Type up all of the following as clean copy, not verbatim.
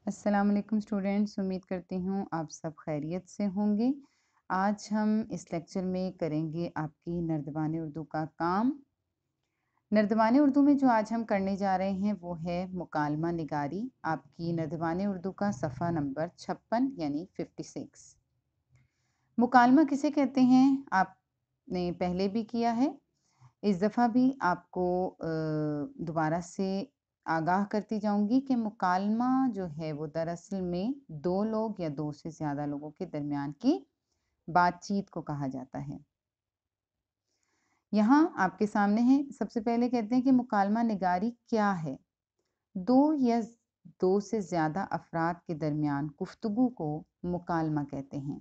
अस्सलाम वालेकुम स्टूडेंट्स, उम्मीद करती हूँ आप सब खैरियत से होंगे। आज हम इस लेक्चर में करेंगे आपकी नर्दबान उर्दू का काम। नर्दबान उर्दू में जो आज हम करने जा रहे हैं वो है मुकालमा निगारी। आपकी नर्दबान उर्दू का सफ़ा नंबर 56 यानी 56। मुकालमा किसे कहते हैं आपने पहले भी किया है, इस दफ़ा भी आपको दोबारा से आगाह करती जाऊंगी कि मुकालमा जो है वो दरअसल में दो लोग या दो से ज़्यादा लोगों के दरमियान की बातचीत को कहा जाता है। यहाँ आपके सामने है, सबसे पहले कहते हैं कि मुकालमा निगारी क्या है। दो या दो से ज़्यादा अफराद के दरमियान गुफ्तगू को मुकालमा कहते हैं।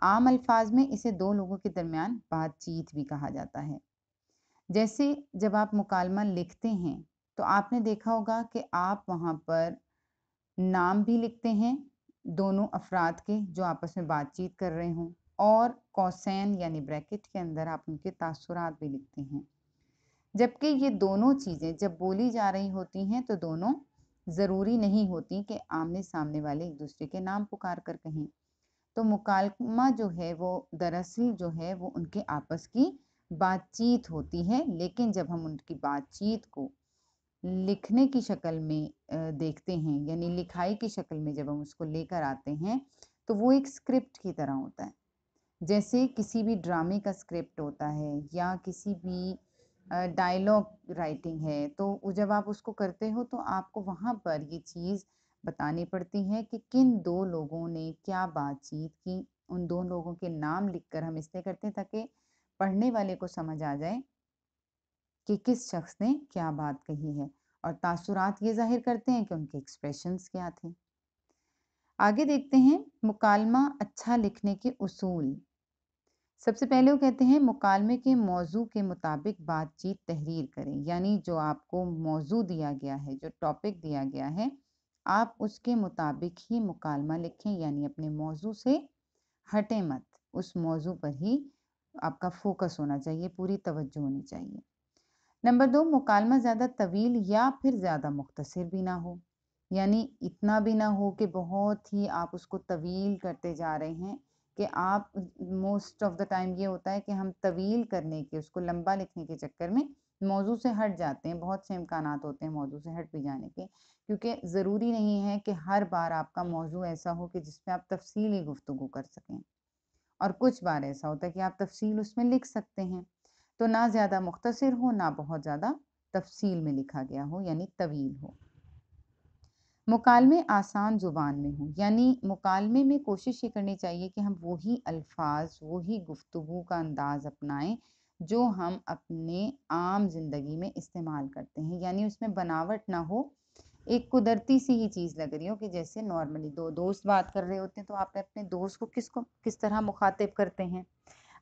आम अल्फाज में इसे दो लोगों के दरमियान बातचीत भी कहा जाता है। जैसे जब आप मुकालमा लिखते हैं तो आपने देखा होगा कि आप वहाँ पर नाम भी लिखते हैं दोनों अफराद के जो आपस में बातचीत कर रहे हों, और कौसैन यानी ब्रैकेट के अंदर आप उनके तासुरात भी लिखते हैं। जबकि ये दोनों चीज़ें जब बोली जा रही होती हैं तो दोनों ज़रूरी नहीं होती कि आमने सामने वाले एक दूसरे के नाम पुकार कर कहें। तो मुकालमा जो है वो दरअसल जो है वो उनके आपस की बातचीत होती है, लेकिन जब हम उनकी बातचीत को लिखने की शक्ल में देखते हैं, यानी लिखाई की शक्ल में जब हम उसको लेकर आते हैं तो वो एक स्क्रिप्ट की तरह होता है। जैसे किसी भी ड्रामे का स्क्रिप्ट होता है या किसी भी डायलॉग राइटिंग है, तो जब आप उसको करते हो तो आपको वहाँ पर ये चीज़ बतानी पड़ती है कि किन दो लोगों ने क्या बातचीत की। उन दो लोगों के नाम लिखकर हम इसलिए करते हैं ताकि पढ़ने वाले को समझ आ जाए कि किस शख्स ने क्या बात कही है, और तासुरात ये ज़ाहिर करते हैं कि उनके एक्सप्रेशंस क्या थे। आगे देखते हैं मुकालमा अच्छा लिखने के उसूल। सबसे पहले वो कहते हैं मुकालमे के मौजू के मुताबिक बातचीत तहरीर करें, यानी जो आपको मौजू दिया गया है, जो टॉपिक दिया गया है, आप उसके मुताबिक ही मुकालमा लिखें, यानी अपने मौजू से हटें मत। उस मौजू पर ही आपका फोकस होना चाहिए, पूरी तवज्जो होनी चाहिए। नंबर 2, मुकालमा ज़्यादा तवील या फिर ज़्यादा मुख्तसर भी ना हो, यानी इतना भी ना हो कि बहुत ही आप उसको तवील करते जा रहे हैं कि आप मोस्ट ऑफ द टाइम ये होता है कि हम तवील करने के, उसको लंबा लिखने के चक्कर में मौजू से हट जाते हैं। बहुत से इम्कानात होते हैं मौजू से हट भी जाने के, क्योंकि ज़रूरी नहीं है कि हर बार आपका मौजू ऐसा हो कि जिस पे आप तफसीली गुफ्तगू कर सकें, और कुछ बार ऐसा होता है कि आप तफसील उसमें लिख सकते हैं। तो ना ज़्यादा मुख्तसर हो, ना बहुत ज़्यादा तफसील में लिखा गया हो, यानी तवील हो। मुकालमे आसान ज़ुबान में हो, यानी मुकालमे में कोशिश ये करनी चाहिए कि हम वही अल्फाज, वही गुफ्तगू का अंदाज़ अपनाएं जो हम अपने आम ज़िंदगी में इस्तेमाल करते हैं, यानी उसमें बनावट ना हो, एक कुदरती सी ही चीज़ लग रही हो कि जैसे नॉर्मली दो दोस्त बात कर रहे होते हैं तो आप अपने दोस्त को किस तरह मुखातिब करते हैं।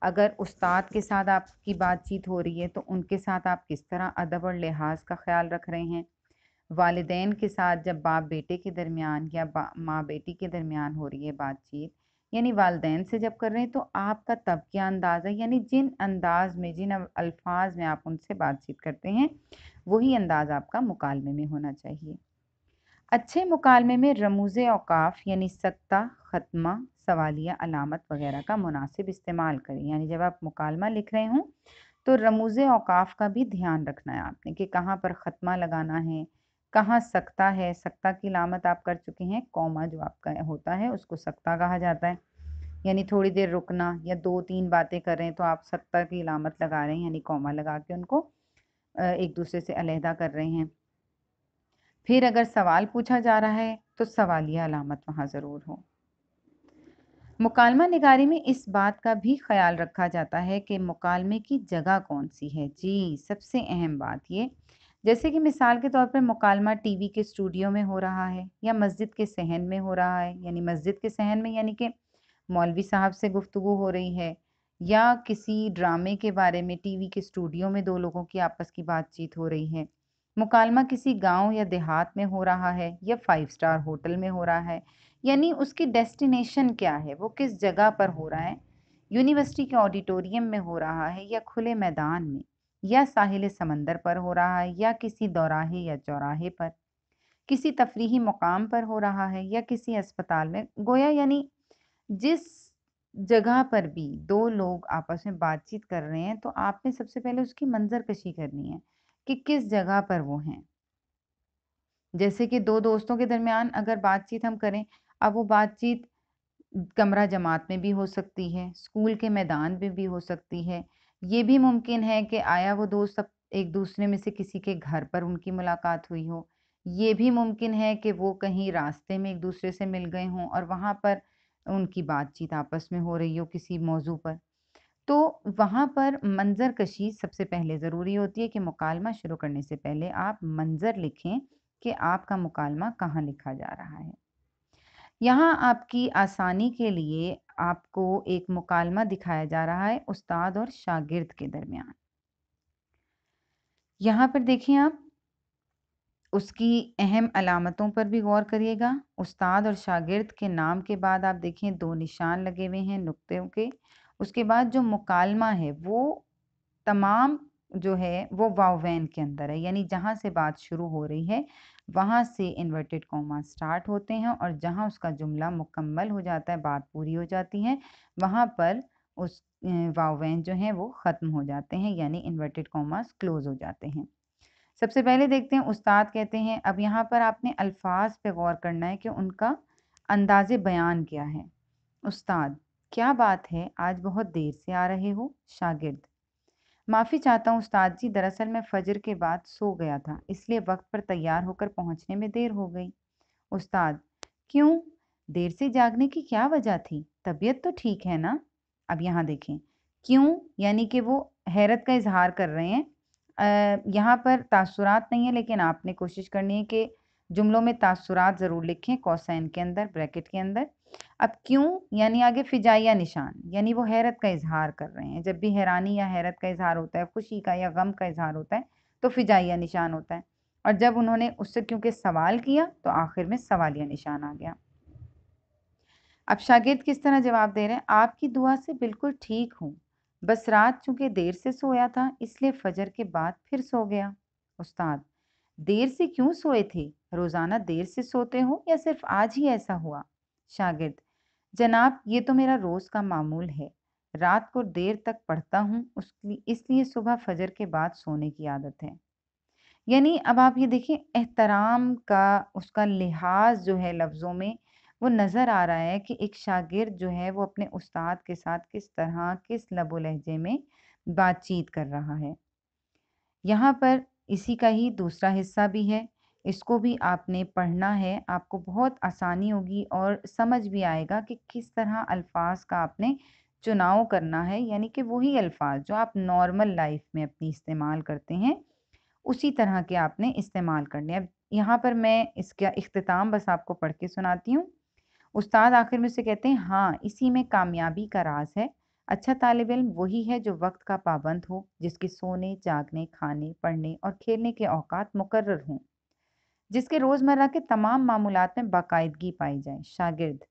अगर उस्ताद के साथ आपकी बातचीत हो रही है तो उनके साथ आप किस तरह अदब और लिहाज का ख्याल रख रहे हैं। वालिदैन के साथ जब बाप बेटे के दरमियान या माँ बेटी के दरमियान हो रही है बातचीत, यानी वालिदैन से जब कर रहे हैं तो आपका तब क्या अंदाज़ है, यानी जिन अंदाज में, जिन अल्फाज में आप उनसे बातचीत करते हैं वही अंदाज आपका मुकालमे में होना चाहिए। अच्छे मुकालमे में रमूज़े औकाफ यानी सक्ता, ख़त्मा, सवालिया, अलामत वगैरह का मुनासिब इस्तेमाल करें। यानी जब आप मुकालमा लिख रहे हों तो रमूज़े औकाफ का भी ध्यान रखना है आपने कि कहाँ पर ख़त्मा लगाना है, कहाँ सक्ता है। सक्ता की अलामत आप कर चुके हैं, कॉमा जो आपका होता है उसको सक्ता कहा जाता है, यानी थोड़ी देर रुकना, या दो तीन बातें कर रहे हैं तो आप सक्ता की अलामत लगा रहे हैं, यानी कॉमा लगा के उनको एक दूसरे से अलहदा कर रहे हैं। फिर अगर सवाल पूछा जा रहा है तो सवालिया अलामत वहाँ ज़रूर हो। मुकालमा निगारी में इस बात का भी ख्याल रखा जाता है कि मुकालमे की जगह कौन सी है। जी, सबसे अहम बात ये, जैसे कि मिसाल के तौर पर मुकालमा टीवी के स्टूडियो में हो रहा है या मस्जिद के सहन में हो रहा है, यानी मस्जिद के सहन में यानी कि मौलवी साहब से गुफ्तगू हो रही है, या किसी ड्रामे के बारे में टीवी के स्टूडियो में दो लोगों की आपस की बातचीत हो रही है। मुकालमा किसी गांव या देहात में हो रहा है या 5 स्टार होटल में हो रहा है, यानी उसकी डेस्टिनेशन क्या है, वो किस जगह पर हो रहा है। यूनिवर्सिटी के ऑडिटोरियम में हो रहा है या खुले मैदान में, या साहिल समंदर पर हो रहा है या किसी दौराहे या चौराहे पर। किसी तफरीही मुकाम पर हो रहा है या किसी अस्पताल में। गोया यानी जिस जगह पर भी दो लोग आपस में बातचीत कर रहे हैं तो आपने सबसे पहले उसकी मंजरकशी करनी है कि किस जगह पर वो हैं। जैसे कि दो दोस्तों के दरमियान अगर बातचीत हम करें, अब वो बातचीत कमरा जमात में भी हो सकती है, स्कूल के मैदान में भी हो सकती है। ये भी मुमकिन है कि आया वो दोस्त अब एक दूसरे में से किसी के घर पर उनकी मुलाकात हुई हो। ये भी मुमकिन है कि वो कहीं रास्ते में एक दूसरे से मिल गए हों और वहाँ पर उनकी बातचीत आपस में हो रही हो किसी मौजू पर। तो वहाँ पर मंज़रकशी सबसे पहले ज़रूरी होती है कि मुकालमा शुरू करने से पहले आप मंज़र लिखें कि आपका मुकालमा कहाँ लिखा जा रहा है। यहाँ आपकी आसानी के लिए आपको एक मुकालमा दिखाया जा रहा है उस्ताद और शागिर्द के दरमियान। यहाँ पर देखिए आप उसकी अहम अलामतों पर भी गौर करिएगा। उस्ताद और शागिर्द के नाम के बाद आप देखें 2 निशान लगे हुए हैं नुक्तों के। उसके बाद जो मुकालमा है वो तमाम जो है वो वावैन के अंदर है, यानी जहाँ से बात शुरू हो रही है वहाँ से इन्वर्टेड कॉमा स्टार्ट होते हैं और जहाँ उसका जुमला मुकम्मल हो जाता है, बात पूरी हो जाती है, वहाँ पर उस वावैन जो हैं वो ख़त्म हो जाते हैं, यानी इन्वर्टेड कॉमास क्लोज हो जाते हैं। सबसे पहले देखते हैं उस्ताद कहते हैं। अब यहाँ पर आपने अल्फाज पे गौर करना है कि उनका अंदाज़े बयान क्या है। उस्ताद: क्या बात है, आज बहुत देर से आ रहे हो? शागिर्द: माफ़ी चाहता हूँ उस्ताद जी, दरअसल मैं फजर के बाद सो गया था, इसलिए वक्त पर तैयार होकर पहुँचने में देर हो गई। उस्ताद: क्यों? देर से जागने की क्या वजह थी? तबीयत तो ठीक है ना? अब यहाँ देखें, क्यों यानी कि वो हैरत का इजहार कर रहे हैं। यहाँ पर तासुरात नहीं है, लेकिन आपने कोशिश करनी है कि जुमलों में तासुरात ज़रूर लिखें, कौसैन के अंदर, ब्रैकेट के अंदर। अब क्यों यानी आगे फिजाइया निशान, यानी वो हैरत का इजहार कर रहे हैं। जब भी हैरानी या हैरत का इजहार होता है, खुशी का या गम का इजहार होता है, तो फिजाइया निशान होता है। और जब उन्होंने उससे क्योंकि सवाल किया तो आखिर में सवालिया निशान आ गया। अब शागिर्द किस तरह जवाब दे रहे हैं, आपकी दुआ से बिल्कुल ठीक हूँ, बस रात चूंकि देर से सोया था इसलिए फजर के बाद फिर सो गया। उस्ताद: देर से क्यों सोए थे? रोजाना देर से सोते हो या सिर्फ आज ही ऐसा हुआ? शागिर्द: जनाब, ये तो मेरा रोज का मामूल है, रात को देर तक पढ़ता हूँ, उसकी इसलिए सुबह फजर के बाद सोने की आदत है। यानी अब आप ये देखिए एहतराम का उसका लिहाज जो है लफ्ज़ों में वो नज़र आ रहा है कि एक शागिर्द जो है वो अपने उस्ताद के साथ किस तरह किस लबो लहजे में बातचीत कर रहा है। यहाँ पर इसी का ही दूसरा हिस्सा भी है, इसको भी आपने पढ़ना है, आपको बहुत आसानी होगी और समझ भी आएगा कि किस तरह अल्फाज का आपने चुनाव करना है, यानी कि वही अल्फाज जो आप नॉर्मल लाइफ में अपनी इस्तेमाल करते हैं उसी तरह के आपने इस्तेमाल करने हैं। अब यहाँ पर मैं इसका इख्तिताम बस आपको पढ़ के सुनाती हूँ। उस्ताद आखिर में से कहते हैं, हाँ, इसी में कामयाबी का राज है। अच्छा तालिब इल्म वही है जो वक्त का पाबंद हो, जिसके सोने, जागने, खाने, पढ़ने और खेलने के औकात मुकर्रर हों, जिसके रोज़मर्रा के तमाम मामूलात में बाकायदगी पाई जाए। शागिर्द: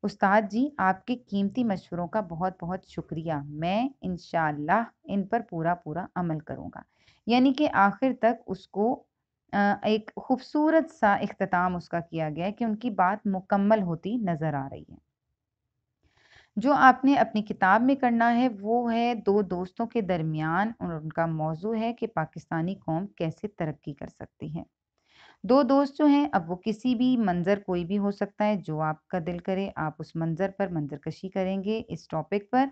उस्ताद जी, आपके कीमती मशवरों का बहुत बहुत शुक्रिया, मैं इंशाअल्लाह इन पर पूरा पूरा अमल करूँगा। यानी कि आखिर तक उसको एक खूबसूरत सा इख्तिताम उसका किया गया है कि उनकी बात मुकम्मल होती नज़र आ रही है। जो आपने अपनी किताब में करना है वो है दो दोस्तों के दरमियान, और उनका मौजू है कि पाकिस्तानी कौम कैसे तरक्की कर सकती है। दो दोस्त जो हैं, अब वो किसी भी मंज़र कोई भी हो सकता है, जो आपका दिल करे आप उस मंज़र पर मंज़रकशी करेंगे इस टॉपिक पर।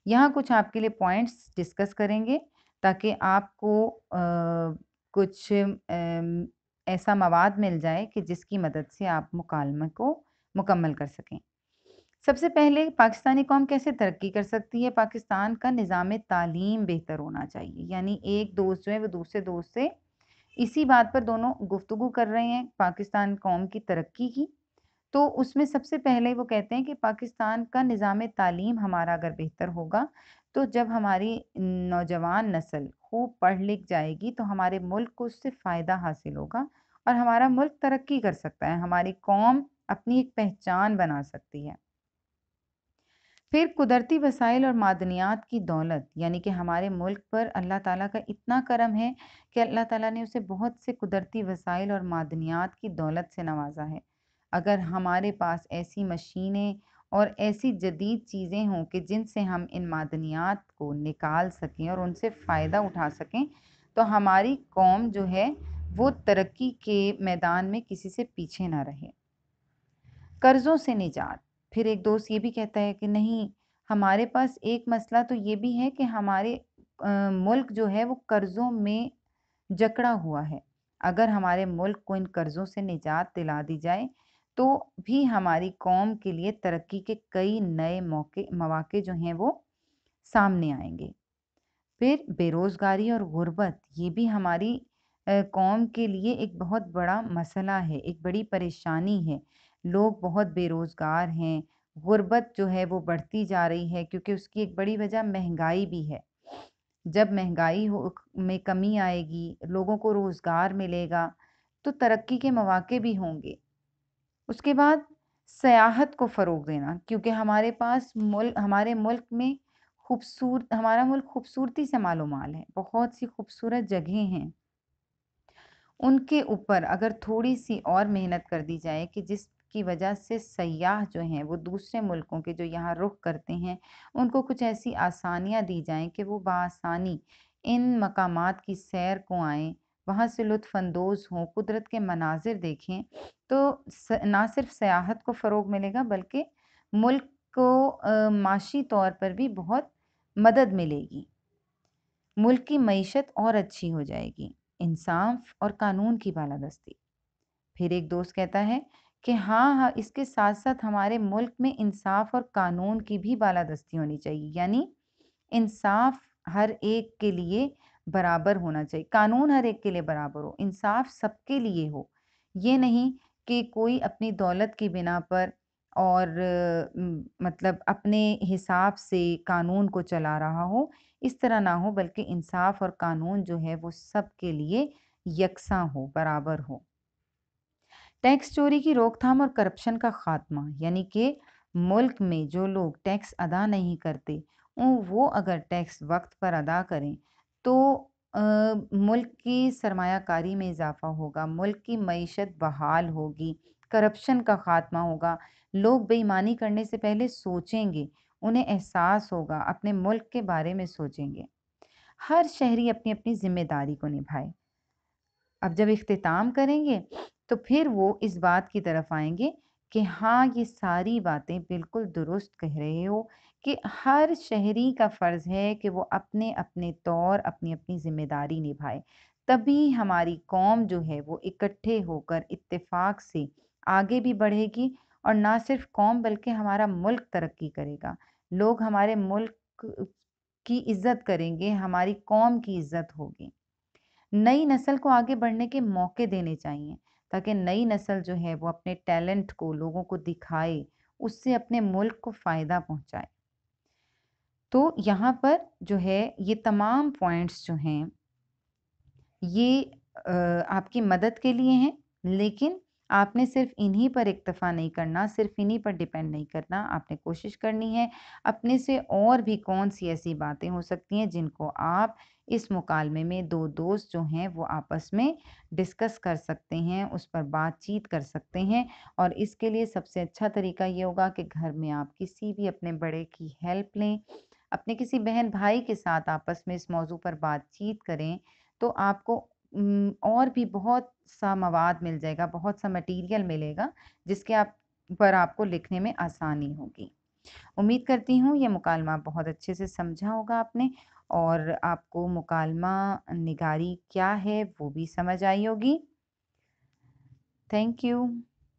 यहाँ कुछ आपके लिए पॉइंट्स डिस्कस करेंगे ताकि आपको कुछ ऐसा मवाद मिल जाए कि जिसकी मदद से आप मुकालमे को मुकम्मल कर सकें। सबसे पहले पाकिस्तानी कौम कैसे तरक्की कर सकती है? पाकिस्तान का निज़ाम तालीम बेहतर होना चाहिए। यानी एक दोस्त जो है वो दूसरे दोस्त से इसी बात पर दोनों गुफ्तगू कर रहे हैं पाकिस्तान कौम की तरक्की की। तो उसमें सबसे पहले वो कहते हैं कि पाकिस्तान का निज़ाम तालीम हमारा अगर बेहतर होगा, तो जब हमारी नौजवान नस्ल खूब पढ़ लिख जाएगी तो हमारे मुल्क को उससे फ़ायदा हासिल होगा और हमारा मुल्क तरक्की कर सकता है, हमारी कौम अपनी एक पहचान बना सकती है। फिर कुदरती वसाइल और मादनियात की दौलत, यानी कि हमारे मुल्क पर अल्लाह ताला का इतना करम है कि अल्लाह ताला ने उसे बहुत से कुदरती वसाइल और मादनियात की दौलत से नवाजा है। अगर हमारे पास ऐसी मशीनें और ऐसी जदीद चीज़ें हों कि जिनसे हम इन मादनियात को निकाल सकें और उनसे फ़ायदा उठा सकें, तो हमारी कौम जो है वो तरक्की के मैदान में किसी से पीछे ना रहे। कर्ज़ों से निजात। फिर एक दोस्त ये भी कहता है कि नहीं, हमारे पास एक मसला तो ये भी है कि हमारे मुल्क जो है वो कर्ज़ों में जकड़ा हुआ है। अगर हमारे मुल्क को इन कर्ज़ों से निजात दिला दी जाए, तो भी हमारी कौम के लिए तरक्की के कई नए मौके जो हैं वो सामने आएँगे। फिर बेरोज़गारी और गुर्बत, ये भी हमारी कौम के लिए एक बहुत बड़ा मसला है, एक बड़ी परेशानी है। लोग बहुत बेरोज़गार हैं, गुर्बत जो है वो बढ़ती जा रही है क्योंकि उसकी एक बड़ी वजह महँगाई भी है। जब महँगाई हो में कमी आएगी, लोगों को रोज़गार मिलेगा, तो तरक्की के मौके भी होंगे। उसके बाद सयाहत को फ़रोग़ देना, क्योंकि हमारे मुल्क में हमारा मुल्क खूबसूरती से मालो-माल है, बहुत सी खूबसूरत जगहें हैं। उनके ऊपर अगर थोड़ी-सी और मेहनत कर दी जाए कि जिसकी वजह से सयाह जो हैं वो दूसरे मुल्कों के जो यहाँ रुख करते हैं, उनको कुछ ऐसी आसानियाँ दी जाएँ कि वो बआसानी इन मकामात की सैर को आएँ, वहाँ से लुत्फ़-अंदोज़ हों, कुदरत के मनाज़िर देखें, तो ना सिर्फ़ सयाहत को फ़रोग़ मिलेगा बल्कि मुल्क को माशी तौर पर भी बहुत मदद मिलेगी। मुल्क की मईशत और अच्छी हो जाएगी। इंसाफ और कानून की बालादस्ती। फिर एक दोस्त कहता है कि हाँ, इसके साथ-साथ हमारे मुल्क में इंसाफ और कानून की भी बालादस्ती होनी चाहिए। यानी इंसाफ हर एक के लिए बराबर होना चाहिए, कानून हर एक के लिए बराबर हो, इंसाफ सबके लिए हो। ये नहीं कि कोई अपनी दौलत की बिना पर और मतलब अपने हिसाब से कानून को चला रहा हो, इस तरह ना हो, बल्कि इंसाफ और कानून जो है वो सबके लिए यकसा हो, बराबर हो। टैक्स चोरी की रोकथाम और करप्शन का खात्मा, यानी कि मुल्क में जो लोग टैक्स अदा नहीं करते, वो अगर टैक्स वक्त पर अदा करें, तो मुल्क की सरमायाकारी में इजाफा होगा, मुल्क की मईशत बहाल होगी, करप्शन का खात्मा होगा, लोग बेईमानी करने से पहले सोचेंगे, उन्हें एहसास होगा, अपने मुल्क के बारे में सोचेंगे। हर शहरी अपनी अपनी जिम्मेदारी को निभाए। अब जब इख्तिताम करेंगे, तो फिर वो इस बात की तरफ आएँगे कि हाँ, ये सारी बातें बिल्कुल दुरुस्त कह रहे हो कि हर शहरी का फ़र्ज़ है कि वो अपने-अपने तौर, अपनी-अपनी ज़िम्मेदारी निभाए। तभी हमारी कौम जो है वो इकट्ठे होकर इत्तेफ़ाक से आगे भी बढ़ेगी और ना सिर्फ़ कौम बल्कि हमारा मुल्क तरक्की करेगा। लोग हमारे मुल्क की इज़्ज़त करेंगे, हमारी कौम की इज़्ज़त होगी। नई नस्ल को आगे बढ़ने के मौके देने चाहिए ताकि नई नस्ल जो है वो अपने टैलेंट को लोगों को दिखाए, उससे अपने मुल्क को फ़ायदा पहुँचाए। तो यहाँ पर जो है ये तमाम पॉइंट्स जो हैं ये आपकी मदद के लिए हैं, लेकिन आपने सिर्फ़ इन्हीं पर इक्तफ़ा नहीं करना, सिर्फ़ इन्हीं पर डिपेंड नहीं करना, आपने कोशिश करनी है अपने से और भी कौन-सी ऐसी बातें हो सकती हैं जिनको आप इस मुकालमे में 2 दोस्त जो हैं वो आपस में डिस्कस कर सकते हैं, उस पर बातचीत कर सकते हैं और इसके लिए सबसे अच्छा तरीका ये होगा कि घर में आप किसी भी अपने बड़े की हेल्प लें, अपने किसी बहन-भाई के साथ आपस में इस मौज़ू पर बातचीत करें, तो आपको और भी बहुत सा मवाद मिल जाएगा, बहुत सा मटीरियल मिलेगा, जिसके आपको लिखने में आसानी होगी। उम्मीद करती हूँ ये मुकालमा बहुत अच्छे से समझा होगा आपने और आपको मुकालमा निगारी क्या है, वो भी समझ आई होगी। Thank you.